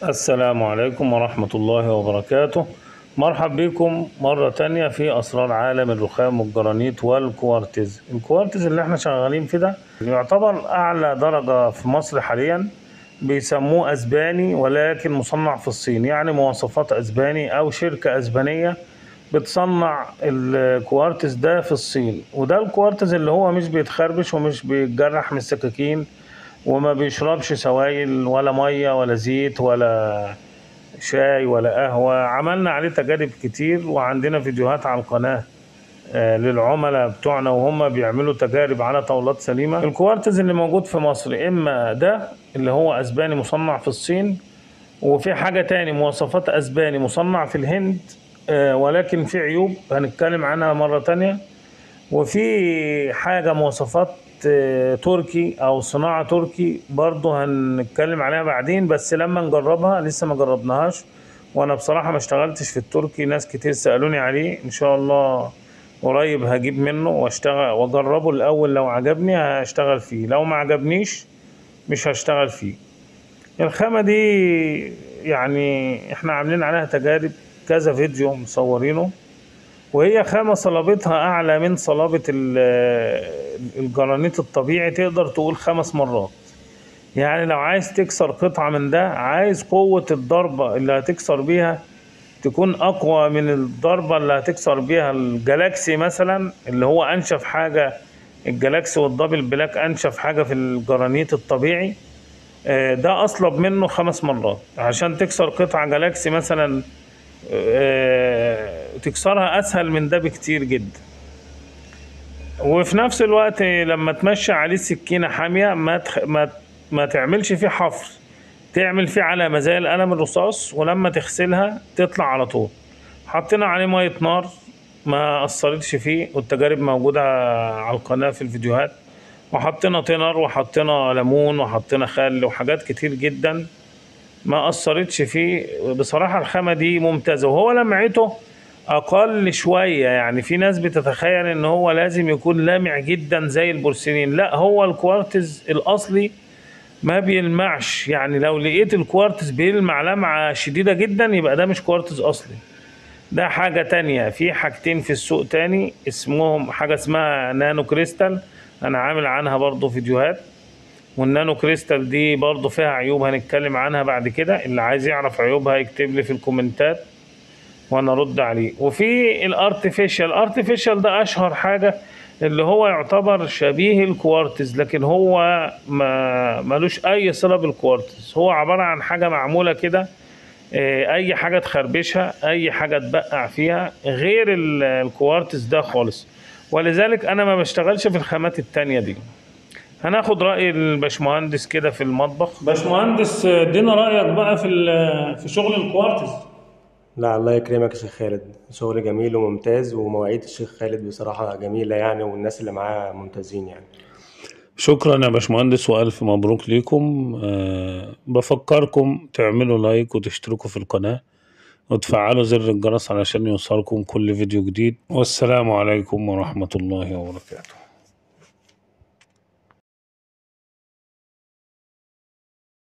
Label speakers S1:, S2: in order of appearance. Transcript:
S1: السلام عليكم ورحمة الله وبركاته. مرحب بكم مرة تانية في أسرار عالم الرخام والجرانيت والكوارتز. الكوارتز اللي احنا شغالين فيه ده يعتبر أعلى درجة في مصر حاليا، بيسموه أسباني ولكن مصنع في الصين، يعني مواصفات أسباني أو شركة أسبانية بتصنع الكوارتز ده في الصين. وده الكوارتز اللي هو مش بيتخربش ومش بيتجرح من السكاكين وما بيشربش سوائل ولا ميه ولا زيت ولا شاي ولا قهوة. عملنا عليه تجارب كتير وعندنا فيديوهات على القناة للعملاء بتوعنا وهم بيعملوا تجارب على طاولات سليمة. الكوارتز اللي موجود في مصر إما ده اللي هو أسباني مصنع في الصين، وفي حاجة تاني مواصفات أسباني مصنع في الهند ولكن في عيوب هنتكلم عنها مرة تانية. وفي حاجة مواصفات تركي أو صناعة تركي برضه هنتكلم عليها بعدين، بس لما نجربها لسه ما جربناهاش. وأنا بصراحة ما اشتغلتش في التركي، ناس كتير سألوني عليه. إن شاء الله قريب هجيب منه واشتغل واجربه الأول، لو عجبني هشتغل فيه، لو ما عجبنيش مش هشتغل فيه. الخامة دي يعني احنا عاملين عليها تجارب، كذا فيديو مصورينه، وهي خامة صلابتها أعلى من صلابة الجرانيت الطبيعي، تقدر تقول 5 مرات. يعني لو عايز تكسر قطعة من ده، عايز قوة الضربة اللي هتكسر بيها تكون أقوى من الضربة اللي هتكسر بيها الجالاكسي مثلا، اللي هو أنشف حاجة. الجالاكسي والدبل بلاك أنشف حاجة في الجرانيت الطبيعي. ده أصلب منه 5 مرات. عشان تكسر قطعة جالاكسي مثلا تكسرها اسهل من ده بكتير جدا. وفي نفس الوقت لما تمشي عليه سكينة حامية ما تعملش فيه حفر، تعمل فيه علامة زي القلم الرصاص، ولما تغسلها تطلع على طول. حطينا عليه مية نار ما أثرتش فيه، والتجارب موجودة على القناة في الفيديوهات. وحطينا تينر وحطينا ليمون وحطينا خل وحاجات كتير جدا ما أثرتش فيه. بصراحة الخامة دي ممتازة، وهو لمعته أقل شوية. يعني في ناس بتتخيل إن هو لازم يكون لامع جدا زي البورسلين، لا، هو الكوارتز الأصلي ما بيلمعش. يعني لو لقيت الكوارتز بيلمع لمعة شديدة جدا يبقى ده مش كوارتز أصلي، ده حاجة تانية. في حاجتين في السوق تاني اسمهم حاجة اسمها نانو كريستال، أنا عامل عنها برضو فيديوهات. والنانو كريستال دي برضو فيها عيوب هنتكلم عنها بعد كده، اللي عايز يعرف عيوبها يكتب لي في الكومنتات وانا ارد عليه. وفي الارتفيشال ده اشهر حاجة، اللي هو يعتبر شبيه الكوارتز لكن هو ملوش اي صلة بالكوارتز. هو عبارة عن حاجة معمولة كده، اي حاجة تخربشها، اي حاجة تبقع فيها، غير الكوارتز ده خالص. ولذلك انا ما بشتغلش في الخامات التانية دي. هناخد رأي الباشمهندس كده في المطبخ. باشمهندس ادينا رأيك بقى في شغل الكوارتز.
S2: لا، الله يكرمك يا شيخ خالد. شغل جميل وممتاز، ومواعيد الشيخ خالد بصراحة جميلة يعني، والناس اللي معاه ممتازين يعني.
S1: شكرا يا باشمهندس وألف مبروك ليكم. بفكركم تعملوا لايك وتشتركوا في القناة وتفعلوا زر الجرس علشان يوصلكم كل فيديو جديد. والسلام عليكم ورحمة الله وبركاته.